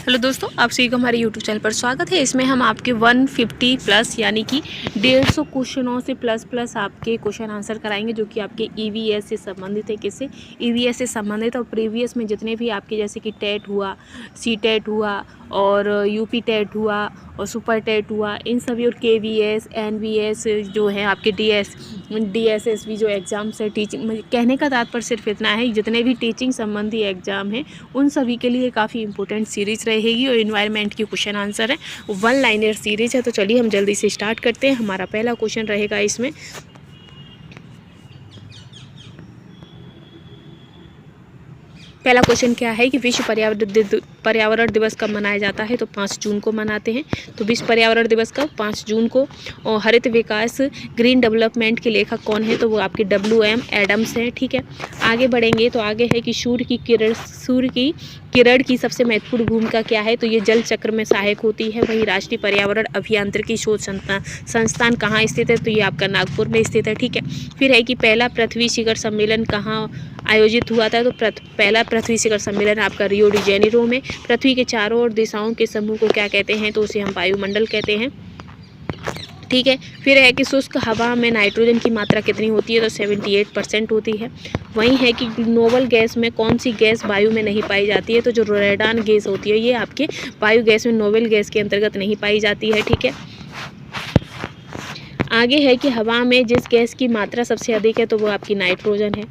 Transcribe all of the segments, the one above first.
Hello दोस्तों, आप सभी का हमारे यूट्यूब चैनल पर स्वागत है। इसमें हम आपके 150 प्लस यानी कि 150 क्वेश्चनों से प्लस आपके क्वेश्चन आंसर कराएंगे, जो कि आपके ईवीएस से संबंधित है। किससे? ईवीएस से संबंधित। और प्रीवियस में जितने भी आपके जैसे कि टेट हुआ, सी टेट हुआ और यूपी टेट हुआ और सुपर टेट हुआ, इन सभी, और केवीएस, एनवीएस जो है आपके डीएसएसबी जो एग्ज़ाम्स है, टीचिंग, कहने का तात्पर्य सिर्फ इतना है, जितने भी टीचिंग संबंधी एग्ज़ाम हैं उन सभी के लिए काफ़ी इंपॉर्टेंट सीरीज़ रहेगी। और इन्वायरमेंट की क्वेश्चन आंसर है, वन लाइनर सीरीज़ है। तो चलिए हम जल्दी से स्टार्ट करते हैं। हमारा पहला क्वेश्चन रहेगा इसमें। पहला क्वेश्चन क्या है कि विश्व पर्यावरण दिवस कब मनाया जाता है? तो 5 जून को मनाते हैं। तो विश्व पर्यावरण दिवस कब? 5 जून को। और हरित विकास ग्रीन डेवलपमेंट के लेखक कौन है? तो वो आपके WM एडम्स हैं। ठीक है, आगे बढ़ेंगे तो आगे है कि सूर्य की किरण की सबसे महत्वपूर्ण भूमिका क्या है? तो ये जल चक्र में सहायक होती है। वही राष्ट्रीय पर्यावरण अभियांत्रिकी शोध संस्थान कहाँ स्थित है? तो ये आपका नागपुर में स्थित है। ठीक है, फिर है कि पहला पृथ्वी शिखर सम्मेलन कहाँ आयोजित हुआ था? तो पहला पृथ्वी शिखर सम्मेलन आपका रियो डी जेनेरो में। पृथ्वी के चारों ओर दिशाओं के समूह को क्या कहते हैं? तो उसे हम वायुमंडल कहते हैं। ठीक है, फिर है कि शुष्क हवा में नाइट्रोजन की मात्रा कितनी होती है? तो 78% होती है। वहीं है कि नोबल गैस में कौन सी गैस वायु में नहीं पाई जाती है? तो जो रेडान गैस होती है ये आपके वायु गैस में नोबल गैस के अंतर्गत नहीं पाई जाती है। ठीक है, आगे है कि हवा में जिस गैस की मात्रा सबसे अधिक है तो वो आपकी नाइट्रोजन है।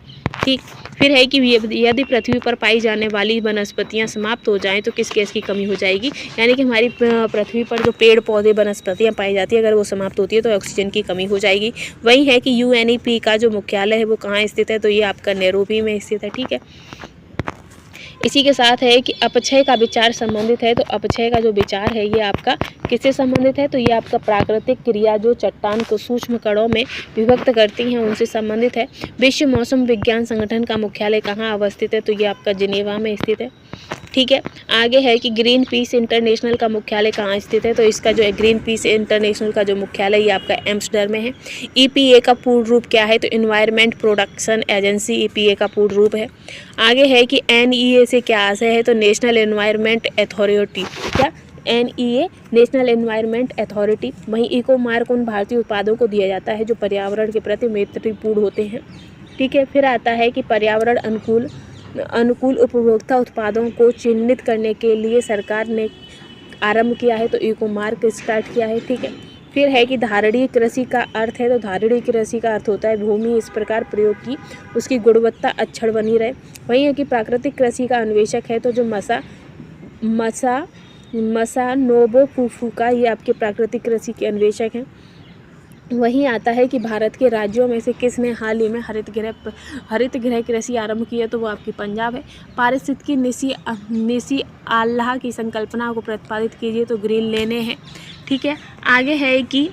ठीक, फिर है कि यदि पृथ्वी पर पाई जाने वाली वनस्पतियां समाप्त हो जाएं तो किस गैस की कमी हो जाएगी? यानी कि हमारी पृथ्वी पर जो पेड़ पौधे वनस्पतियां पाई जाती है, अगर वो समाप्त होती है तो ऑक्सीजन की कमी हो जाएगी। वही है कि UNEP का जो मुख्यालय है वो कहाँ स्थित है? तो ये आपका नैरोबी में स्थित है। ठीक है, इसी के साथ है कि अपक्षय का विचार संबंधित है। तो अपक्षय का जो विचार है ये आपका किससे संबंधित है? तो ये आपका प्राकृतिक क्रिया जो चट्टान को सूक्ष्म कणों में विभक्त करती हैं उनसे संबंधित है। विश्व मौसम विज्ञान संगठन का मुख्यालय कहाँ अवस्थित है? तो ये आपका जिनेवा में स्थित है। ठीक है, आगे है कि ग्रीन पीस इंटरनेशनल का मुख्यालय कहाँ स्थित है? तो इसका जो है ग्रीन पीस इंटरनेशनल का जो मुख्यालय ये आपका एम्स्टर्डम में है। EPA का पूर्ण रूप क्या है? तो इन्वायरमेंट प्रोडक्शन एजेंसी EPA का पूर्ण रूप है। आगे है कि NEA से क्या आशय है? तो नेशनल एनवायरमेंट अथॉरिटी। क्या? NEA national environment authority. वहीं इको मार्क उन भारतीय उत्पादों को दिया जाता है जो पर्यावरण के प्रति मैत्रीपूर्ण होते हैं। ठीक है, फिर आता है कि पर्यावरण अनुकूल उपभोक्ता उत्पादों को चिन्हित करने के लिए सरकार ने आरंभ किया है, तो इको मार्क स्टार्ट किया है। ठीक है, फिर है कि धारणीय कृषि का अर्थ है। तो धारणीय कृषि का अर्थ होता है भूमि इस प्रकार प्रयोग की उसकी गुणवत्ता अक्षण बनी रहे। वही है कि प्राकृतिक कृषि का अन्वेषक है तो जो मसा नोबो फुफुका, ये आपके प्राकृतिक कृषि के अन्वेषक हैं। वहीं आता है कि भारत के राज्यों में से किसने हाल ही में हरित गृह कृषि आरंभ की है? तो वो आपकी पंजाब है। पारिस्थितिकी निसी आल्लाह की संकल्पना को प्रतिपादित कीजिए। तो ग्रीन लेने हैं। ठीक है, आगे है कि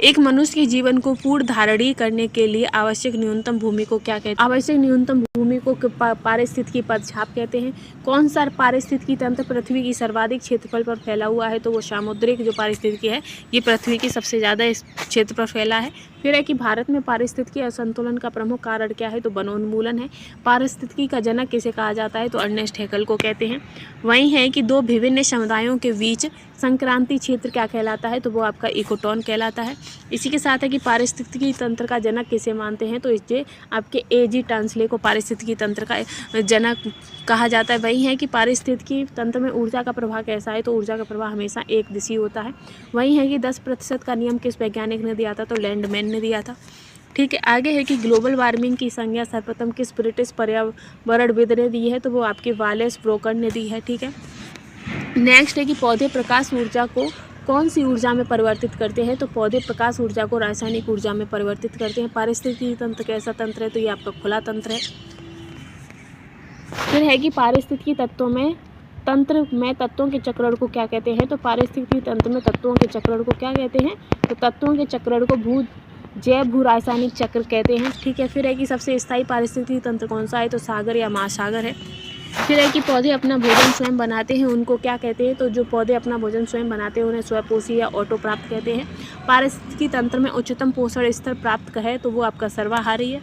एक मनुष्य के जीवन को पूर्ण धारणीय करने के लिए आवश्यक न्यूनतम भूमि को क्या कहते हैं? आवश्यक न्यूनतम भूमि को पारिस्थितिकी पदछाप कहते हैं। कौन सा पारिस्थितिकी तंत्र पृथ्वी की सर्वाधिक क्षेत्रफल पर फैला हुआ है? तो वो सामुद्रिक जो पारिस्थितिकी है ये पृथ्वी की सबसे ज़्यादा इस क्षेत्र पर फैला है। फिर है कि भारत में पारिस्थितिकी असंतुलन का प्रमुख कारण क्या है? तो वनोन्मूलन है। पारिस्थितिकी का जनक किसे कहा जाता है? तो अर्नेस्ट हैकेल को कहते हैं। वहीं है कि दो विभिन्न समुदायों के बीच संक्रांति क्षेत्र क्या कहलाता है? तो वो आपका इकोटोन कहलाता है। इसी के साथ है कि पारिस्थितिकी तंत्र का जनक किसे मानते हैं? तो इससे आपके AG टांसले को पारिस्थितिकी तंत्र का जनक कहा जाता है। वही है कि पारिस्थितिकी तंत्र में ऊर्जा का प्रवाह कैसा है? तो ऊर्जा का प्रवाह हमेशा एक दिशी होता है। वही है कि 10% का नियम किस वैज्ञानिक ने दिया था? तो लैंडमैन ने दिया था। ठीक है, आगे है कि ग्लोबल वार्मिंग की संज्ञा सर्वप्रथम किस ब्रिटिश पर्यावरणविद ने दी है? तो वो आपके वालेस ब्रोकन ने दी है। ठीक है, नेक्स्ट है कि पौधे प्रकाश ऊर्जा को कौन सी ऊर्जा में परिवर्तित करते हैं? तो पौधे प्रकाश ऊर्जा को रासायनिक ऊर्जा में परिवर्तित करते हैं। पारिस्थितिकी तंत्र कैसा तंत्र है? तो ये आपका खुला तंत्र है। फिर है कि पारिस्थितिकी तंत्र में तत्वों के चक्रण को क्या कहते हैं? तो पारिस्थितिकी तंत्र में तत्वों के चक्रण को क्या कहते हैं? तो तत्वों के चक्रण को जैव भू रासायनिक चक्र कहते हैं। ठीक है, फिर है कि सबसे स्थायी पारिस्थितिकी तंत्र कौन सा है? तो सागर या महासागर है। फिर है कि पौधे अपना भोजन स्वयं बनाते हैं, उनको क्या कहते हैं? तो जो पौधे अपना भोजन स्वयं बनाते हैं उन्हें स्वपोषी या ऑटो प्राप्त कहते हैं। पारिस्थितिकी तंत्र में उच्चतम पोषण स्तर प्राप्त है तो वो आपका सर्वाहारी है।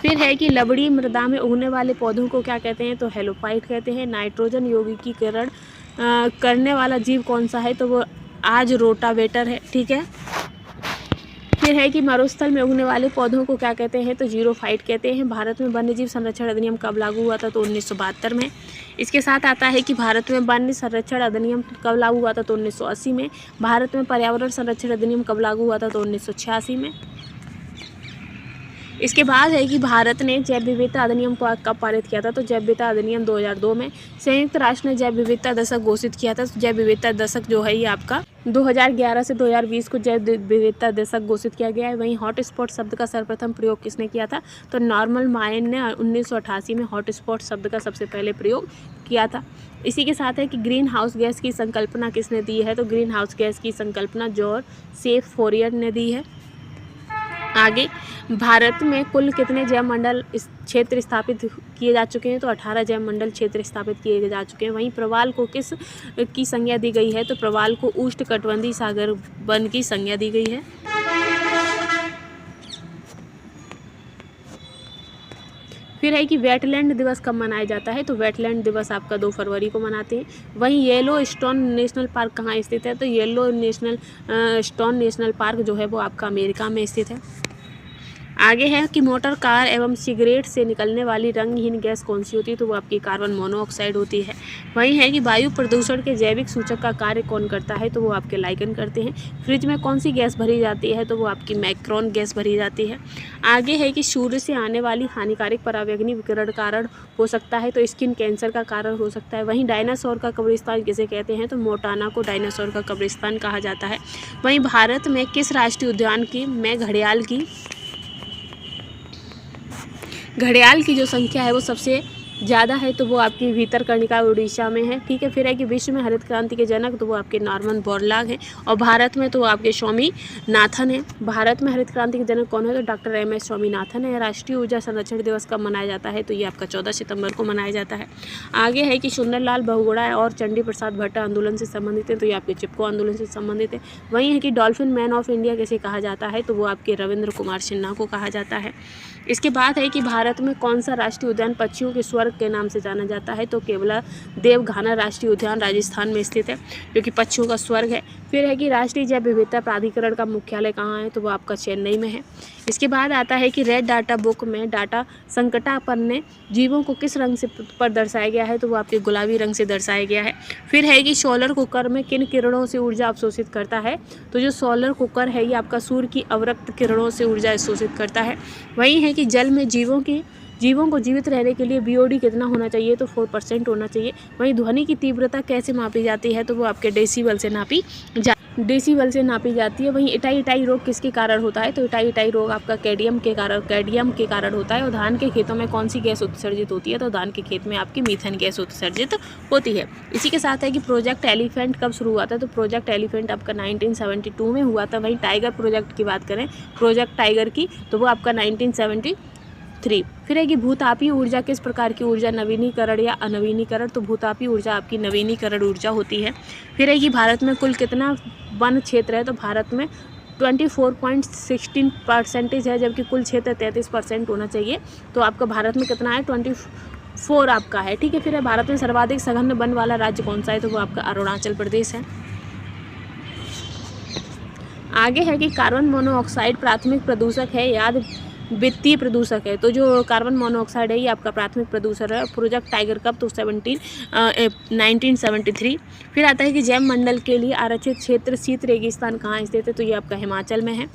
फिर है कि लवणीय मृदा में उगने वाले पौधों को क्या कहते हैं, तो हेलोफाइट कहते हैं। नाइट्रोजन यौगिकीकरण करने वाला जीव कौन सा है, तो वो आज रोटावेटर है, ठीक है। फिर है कि मरुस्थल में उगने वाले पौधों को क्या कहते हैं, तो जीरोफाइट कहते हैं। भारत में वन्यजीव संरक्षण अधिनियम कब लागू हुआ था, तो 1972 में। इसके साथ आता है कि भारत में वन्य संरक्षण अधिनियम कब लागू हुआ था, तो 1980 में। भारत में पर्यावरण संरक्षण अधिनियम कब लागू हुआ था, तो 1986 में। इसके बाद है कि भारत ने जैव विविधता अधिनियम को कब पारित किया था, तो जैव विविधता अधिनियम 2002 में। संयुक्त राष्ट्र ने जैव विविधता दशक घोषित किया था। जैव विविधता दशक जो है ये आपका 2011 से 2020 को जैव विविधता दशक घोषित किया गया है। वहीं हॉटस्पॉट शब्द का सर्वप्रथम प्रयोग किसने किया था, तो नॉर्मन माइन ने 1988 में हॉटस्पॉट शब्द का सबसे पहले प्रयोग किया था। इसी के साथ है कि ग्रीन हाउस गैस की संकल्पना किसने दी है, तो ग्रीन हाउस गैस की संकल्पना जोसेफ फोरियर ने दी है। आगे, भारत में कुल कितने जैव मंडल क्षेत्र स्थापित किए जा चुके हैं, तो 18 जैव मंडल क्षेत्र स्थापित किए जा चुके हैं। वहीं प्रवाल को किस की संज्ञा दी गई है, तो प्रवाल को उष्णकटिबंधीय सागर वन की संज्ञा दी गई है। फिर है कि वेटलैंड दिवस कब मनाया जाता है, तो वेटलैंड दिवस आपका 2 फरवरी को मनाते हैं। वहीं येलो स्टोन नेशनल पार्क कहाँ स्थित है, तो येलो स्टोन नेशनल पार्क जो है वो आपका अमेरिका में स्थित है। आगे है कि मोटर कार एवं सिगरेट से निकलने वाली रंगहीन गैस कौन सी होती है, तो वो आपकी कार्बन मोनोऑक्साइड होती है। वहीं है कि वायु प्रदूषण के जैविक सूचक का कार्य कौन करता है, तो वो आपके लाइगन करते हैं। फ्रिज में कौन सी गैस भरी जाती है, तो वो आपकी मैक्रोन गैस भरी जाती है। आगे है कि सूर्य से आने वाली हानिकारक परावैंगनी विकिरण कारण हो सकता है, तो स्किन कैंसर का कारण हो सकता है। वहीं डायनासोर का कब्रिस्तान किसे कहते हैं, तो मोंटाना को डायनासोर का कब्रिस्तान कहा जाता है। वहीं भारत में किस राष्ट्रीय उद्यान में घड़ियाल की जो संख्या है वो सबसे ज़्यादा है, तो वो आपकी भीतरकनिका उड़ीसा में है, ठीक है। फिर है कि विश्व में हरित क्रांति के जनक, तो वो आपके नॉर्मन बोरलॉग हैं। और भारत में तो आपके स्वामीनाथन है। भारत में हरित क्रांति के जनक कौन है, तो डॉक्टर MS स्वामीनाथन है। राष्ट्रीय ऊर्जा संरक्षण दिवस कब मनाया जाता है, तो ये आपका 14 सितंबर को मनाया जाता है। आगे है कि सुंदरलाल बहुगुणा और चंडी प्रसाद भट्टा आंदोलन से संबंधित है, तो ये आपके चिपको आंदोलन से संबंधित है। वहीं है कि डॉल्फिन मैन ऑफ इंडिया कैसे कहा जाता है, तो वो आपके रविंद्र कुमार सिन्हा को कहा जाता है। इसके बाद है कि भारत में कौन सा राष्ट्रीय उद्यान पक्षियों के स्वर्ग के नाम से जाना जाता है, तो केवला देवघाना राष्ट्रीय उद्यान राजस्थान में स्थित है, जो कि पक्षियों का स्वर्ग है। फिर है कि राष्ट्रीय जैव विविधता प्राधिकरण का मुख्यालय कहाँ है, तो वो आपका चेन्नई में है। इसके बाद आता है कि रेड डाटा बुक में डाटा संकटापन्न जीवों को किस रंग से पर दर्शाया गया है, तो वो आपके गुलाबी रंग से दर्शाया गया है। फिर है कि सोलर कुकर में किन किरणों से ऊर्जा अवशोषित करता है, तो जो सोलर कुकर है ये आपका सूर्य की अवरक्त किरणों से ऊर्जा अवशोषित करता है। वही है कि जल में जीवों को जीवित रहने के लिए BOD कितना होना चाहिए, तो 4% होना चाहिए। वहीं ध्वनि की तीव्रता कैसे मापी जाती है, तो वो आपके डेसिबल से नापी जाती है। वहीं इटाई रोग किसके कारण होता है, तो इटाई रोग आपका कैडियम के कारण होता है। और धान के खेतों में कौन सी गैस उत्सर्जित होती है, तो धान के खेत में आपकी मीथेन गैस उत्सर्जित होती है। इसी के साथ है कि प्रोजेक्ट एलिफेंट कब शुरू हुआ था, तो प्रोजेक्ट एलिफेंट आपका 1972 में हुआ था। वहीं टाइगर प्रोजेक्ट की बात करें, प्रोजेक्ट टाइगर की, तो वो आपका 1973। फिर है कि भूतापीय ऊर्जा किस प्रकार की ऊर्जा, नवीनीकरण या अनवीनीकरण, तो भूतापीय ऊर्जा आपकी नवीनीकरण ऊर्जा होती है। फिर है कि भारत में कुल कितना वन क्षेत्र है, तो भारत में 24.16% है, जबकि कुल क्षेत्र 33% होना चाहिए। तो आपका भारत में कितना है, 24 आपका है, ठीक है। फिर है भारत में सर्वाधिक सघन वन वाला राज्य कौन सा है, तो वो आपका अरुणाचल प्रदेश है। आगे है कि कार्बन मोनोऑक्साइड प्राथमिक प्रदूषक है या वित्तीय प्रदूषक है, तो जो कार्बन मोनोऑक्साइड है ये आपका प्राथमिक प्रदूषक है। प्रोजेक्ट टाइगर कब, तो 1973। फिर आता है कि जैव मंडल के लिए आरक्षित क्षेत्र शीत रेगिस्तान कहाँ स्थित है, तो ये आपका हिमाचल में है,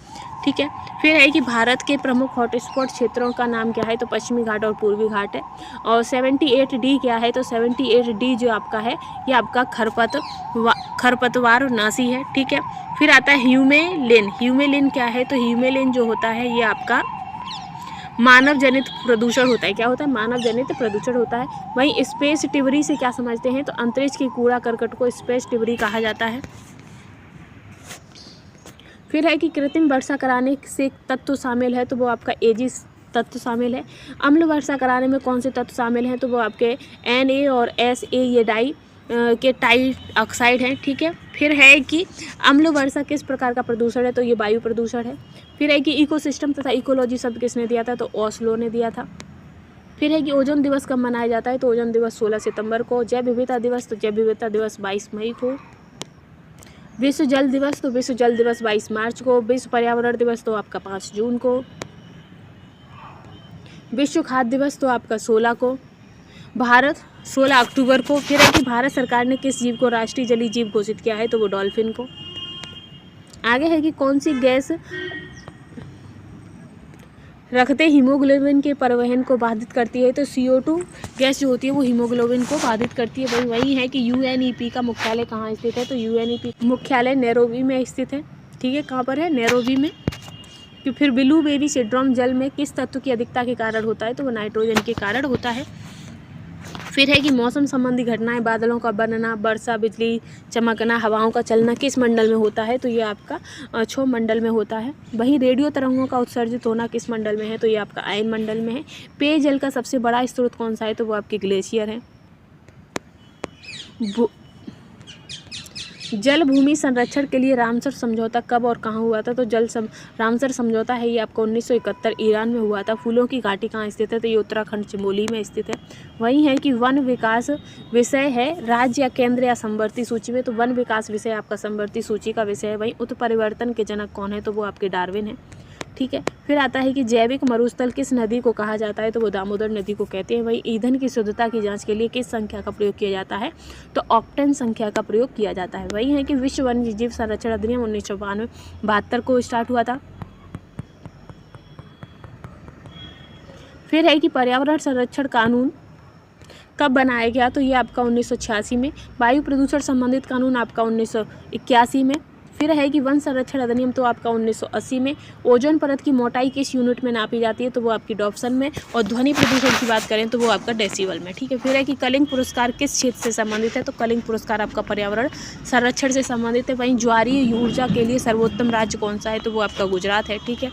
ठीक है। फिर है कि भारत के प्रमुख हॉटस्पॉट क्षेत्रों का नाम क्या है, तो पश्चिमी घाट और पूर्वी घाट है। और 78D क्या है, तो 78D जो आपका है ये आपका खरपतवार नाशी है, ठीक है। फिर आता है ह्यूमेलिन क्या है, तो ह्यूमेलिन जो होता है ये आपका मानव जनित प्रदूषण होता है। क्या होता है, मानव जनित प्रदूषण होता है। वहीं स्पेस टिबरी से क्या समझते हैं, तो अंतरिक्ष की कूड़ा करकट को स्पेस टिबरी कहा जाता है। फिर है कि कृत्रिम वर्षा कराने से तत्व शामिल है, तो वो आपका एजिस तत्व शामिल है। अम्ल वर्षा कराने में कौन से तत्व शामिल हैं, तो वो आपके Na और Sa ये डाई के टाइट ऑक्साइड हैं, ठीक है। फिर है कि अम्ल वर्षा किस प्रकार का प्रदूषण है, तो ये वायु प्रदूषण है। फिर है कि इकोसिस्टम तथा इकोलॉजी शब्द किसने दिया था, तो ओस्लो ने दिया था। फिर है कि ओजोन दिवस कब मनाया जाता है, तो ओजोन दिवस 16 सितंबर को। जैव विविधता दिवस, तो जैव विविधता दिवस 22 मई को। विश्व जल दिवस, तो विश्व जल दिवस 22 मार्च को। विश्व पर्यावरण दिवस तो आपका 5 जून को। विश्व खाद्य दिवस तो आपका 16 को। भारत 16 अक्टूबर को। फिर है कि भारत सरकार ने किस जीव को राष्ट्रीय जलीय जीव घोषित किया है, तो वो डॉल्फिन को। आगे है कि कौन सी गैस रखते हीमोग्लोबिन के परिवहन को बाधित करती है, तो CO2 गैस जो होती है वो हीमोग्लोबिन को बाधित करती है। वही है कि UNEP का मुख्यालय कहाँ स्थित है, तो UNEP मुख्यालय नैरोबी में स्थित है, ठीक है। कहाँ पर है, नैरोबी में। कि फिर ब्लू बेबी सिंड्रोम जल में किस तत्व की अधिकता के कारण होता है, तो वो नाइट्रोजन के कारण होता है। फिर है कि मौसम संबंधी घटनाएं, बादलों का बनना, वर्षा, बिजली चमकना, हवाओं का चलना किस मंडल में होता है, तो ये आपका क्षोभ मंडल में होता है। वहीं रेडियो तरंगों का उत्सर्जित होना किस मंडल में है, तो ये आपका आयन मंडल में है। पेयजल का सबसे बड़ा स्रोत कौन सा है, तो वो आपके ग्लेशियर है। जल भूमि संरक्षण के लिए रामसर समझौता कब और कहाँ हुआ था, तो रामसर समझौता है ये आपका 1971 ईरान में हुआ था। फूलों की घाटी कहाँ स्थित है, तो ये उत्तराखंड चमोली में स्थित है। वही है कि वन विकास विषय है राज्य या केंद्र या समवर्ती सूची में, तो वन विकास विषय आपका समवर्ती सूची का विषय है। वहीं उत्परिवर्तन के जनक कौन है, तो वो आपके डार्विन है, ठीक है। फिर आता है कि जैविक मरुस्थल किस नदी को कहा जाता है, तो वो दामोदर नदी को कहते हैं। वही ईंधन की शुद्धता की जांच के लिए किस संख्या का प्रयोग किया जाता है, तो ऑक्टेन संख्या का प्रयोग किया जाता है। वही है कि विश्व वन्य जीव संरक्षण अधिनियम 1992 को स्टार्ट हुआ था। फिर है कि पर्यावरण संरक्षण कानून कब बनाया गया, तो ये आपका 1986 में। वायु प्रदूषण संबंधित कानून आपका 1981 में। फिर है कि वन संरक्षण अधिनियम तो आपका 1980 में। ओजोन परत की मोटाई किस यूनिट में नापी जाती है, तो वो आपकी डॉप्सन में। और ध्वनि प्रदूषण की बात करें तो वो आपका डेसिबल में, ठीक है। फिर है कि कलिंग पुरस्कार किस क्षेत्र से संबंधित है, तो कलिंग पुरस्कार आपका पर्यावरण संरक्षण से संबंधित है। वहीं ज्वारीय ऊर्जा के लिए सर्वोत्तम राज्य कौन सा है, तो वो आपका गुजरात है, ठीक है।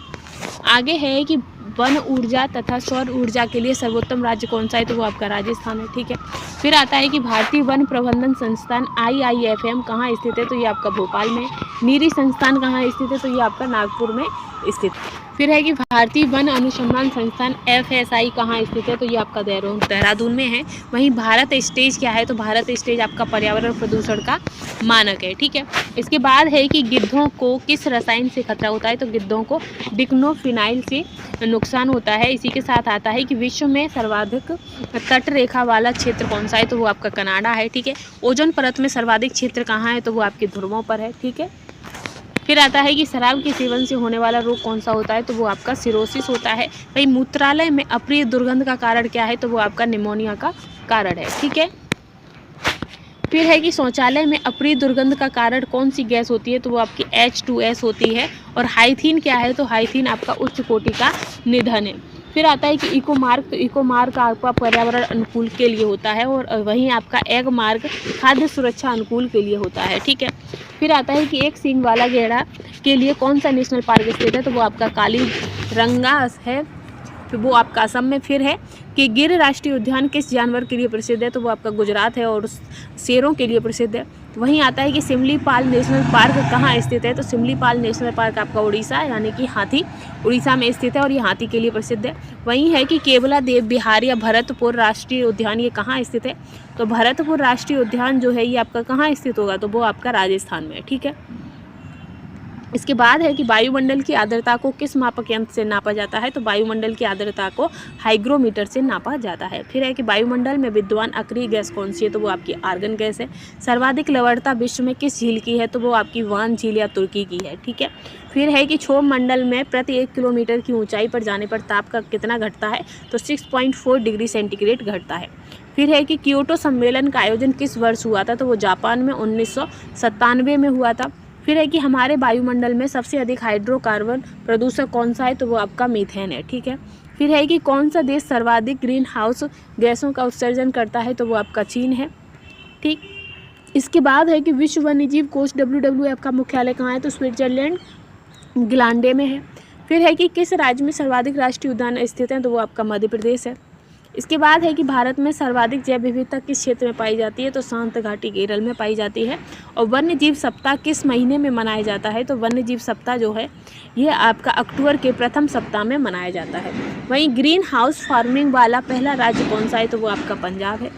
आगे है कि वन ऊर्जा तथा सौर ऊर्जा के लिए सर्वोत्तम राज्य कौन सा है, तो वो आपका राजस्थान है, ठीक है। फिर आता है कि भारतीय वन प्रबंधन संस्थान IIFM कहाँ स्थित है, तो ये आपका भोपाल में। नीरी संस्थान कहाँ स्थित है, तो ये आपका नागपुर में स्थित है। फिर है कि भारतीय वन अनुसंधान संस्थान FSI कहाँ स्थित है, तो ये आपका देहरादून में है। वहीं भारत स्टेज क्या है, तो भारत स्टेज आपका पर्यावरण प्रदूषण का मानक है, ठीक है। इसके बाद है कि गिद्धों को किस रसायन से खतरा होता है, तो गिद्धों को डिक्लोफिनाइल से नुकसान होता है। इसी के साथ आता है कि विश्व में सर्वाधिक तट रेखा वाला क्षेत्र कौन सा है, तो वो आपका कनाडा है, ठीक है। ओजोन परत में सर्वाधिक क्षेत्र कहाँ है, तो वो आपके ध्रुवों पर है, ठीक है। फिर आता है कि शराब के सेवन से होने वाला रोग कौन सा होता है, तो वो आपका सिरोसिस होता है। वही मूत्रालय में अप्रिय दुर्गंध का कारण क्या है, तो वो आपका निमोनिया का कारण है, ठीक है। फिर है कि शौचालय में अप्रिय दुर्गंध का कारण कौन सी गैस होती है, तो वो आपकी H2S होती है। और हाइथीन क्या है, तो हाइथीन आपका उच्च कोटि का निधन है। फिर आता है कि इको मार्ग, तो इको मार्ग आपका पर्यावरण अनुकूल के लिए होता है। और वहीं आपका एग मार्ग खाद्य सुरक्षा अनुकूल के लिए होता है, ठीक है। फिर आता है कि एक सींग वाला गैंडा के लिए कौन सा नेशनल पार्क स्थित है, तो वो आपका कालीरंगा है, तो वो आपका असम में। फिर है कि गिर राष्ट्रीय उद्यान किस जानवर के लिए प्रसिद्ध है, तो वो आपका गुजरात है और शेरों के लिए प्रसिद्ध है। वहीं आता है कि सिमलीपाल नेशनल पार्क कहाँ स्थित है, तो सिमलीपाल नेशनल पार्क आपका उड़ीसा यानी कि हाथी उड़ीसा में स्थित है और ये हाथी के लिए प्रसिद्ध है। वहीं है कि केवला देव बिहार या भरतपुर राष्ट्रीय उद्यान ये कहाँ स्थित है, तो भरतपुर राष्ट्रीय उद्यान जो है ये आपका कहाँ स्थित होगा, तो वो आपका राजस्थान में है, ठीक है। इसके बाद है कि वायुमंडल की आर्द्रता को किस मापक यंत्र से नापा जाता है, तो वायुमंडल की आर्द्रता को हाइग्रोमीटर से नापा जाता है। फिर है कि वायुमंडल में विद्यमान अक्रिय गैस कौन सी है, तो वो आपकी आर्गन गैस है। सर्वाधिक लवणता विश्व में किस झील की है, तो वो आपकी वान झील या तुर्की की है, ठीक है। फिर है कि क्षोभ मंडल में प्रति 1 किलोमीटर की ऊंचाई पर जाने पर ताप का कितना घटता है, तो 6.4 डिग्री सेंटीग्रेड घटता है। फिर है कि क्योटो सम्मेलन का आयोजन किस वर्ष हुआ था, तो वो जापान में 1997 में हुआ था। फिर है कि हमारे वायुमंडल में सबसे अधिक हाइड्रोकार्बन प्रदूषक कौन सा है, तो वो आपका मीथेन है, ठीक है। फिर है कि कौन सा देश सर्वाधिक ग्रीन हाउस गैसों का उत्सर्जन करता है, तो वो आपका चीन है, ठीक। इसके बाद है कि विश्व वन्यजीव कोष WWF का मुख्यालय कहाँ है, तो स्विट्जरलैंड ग्लांडे में है। फिर है कि किस राज्य में सर्वाधिक राष्ट्रीय उद्यान स्थित हैं, तो वो आपका मध्य प्रदेश है। इसके बाद है कि भारत में सर्वाधिक जैव विविधता किस क्षेत्र में पाई जाती है, तो शांत घाटी केरल में पाई जाती है। और वन्य जीव सप्ताह किस महीने में मनाया जाता है, तो वन्य जीव सप्ताह जो है ये आपका अक्टूबर के प्रथम सप्ताह में मनाया जाता है। वहीं ग्रीन हाउस फार्मिंग वाला पहला राज्य कौन सा है, तो वो आपका पंजाब है।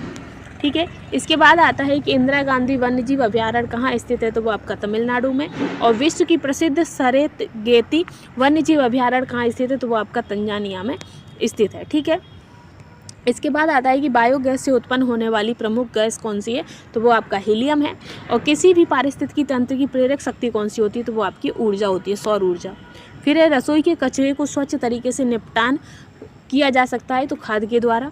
ठीक है, इसके बाद आता है कि इंदिरा गांधी वन्यजीव अभयारण्य कहाँ स्थित है, तो वो आपका तमिलनाडु में। और विश्व की प्रसिद्ध सेरेंगेटी वन्यजीव अभयारण्य कहाँ स्थित है, तो वो आपका तंजानिया में स्थित है। ठीक है, इसके बाद आता है कि बायोगैस से उत्पन्न होने वाली प्रमुख गैस कौन सी है, तो वो आपका हीलियम है। और किसी भी पारिस्थितिकी तंत्र की प्रेरक शक्ति कौन सी होती है, तो वो आपकी ऊर्जा होती है, सौर ऊर्जा। फिर है रसोई के कचरे को स्वच्छ तरीके से निपटान किया जा सकता है, तो खाद के द्वारा।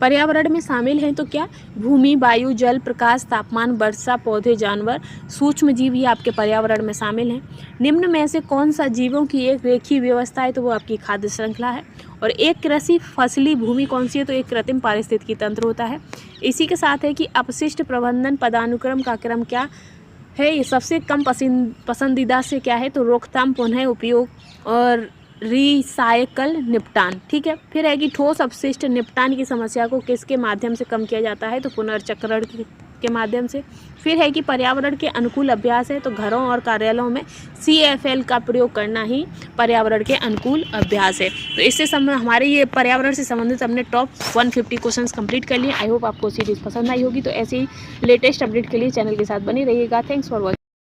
पर्यावरण में शामिल हैं तो क्या, भूमि, वायु, जल, प्रकाश, तापमान, वर्षा, पौधे, जानवर, सूक्ष्म जीव, ये आपके पर्यावरण में शामिल हैं। निम्न में से कौन सा जीवों की एक रेखीय व्यवस्था है, तो वो आपकी खाद्य श्रृंखला है। और एक कृषि फसली भूमि कौन सी है, तो एक कृत्रिम पारिस्थितिकी तंत्र होता है। इसी के साथ है कि अपशिष्ट प्रबंधन पदानुक्रम का क्रम क्या है, ये सबसे कम पसंदीदा से क्या है, तो रोकथाम, पुनः उपयोग और रिसाइकल निपटान। ठीक है, फिर है कि ठोस अपशिष्ट निपटान की समस्या को किसके माध्यम से कम किया जाता है, तो पुनर्चक्रण के माध्यम से। फिर है कि पर्यावरण के अनुकूल अभ्यास है, तो घरों और कार्यालयों में CFL का प्रयोग करना ही पर्यावरण के अनुकूल अभ्यास है। तो इससे हमारे ये पर्यावरण से संबंधित हमने टॉप 150 क्वेश्चंस कंप्लीट कर लिए। आई होप आपको सीरीज पसंद आई होगी। तो ऐसे ही लेटेस्ट अपडेट के लिए चैनल के साथ बने रहिएगा। Thanks for watching.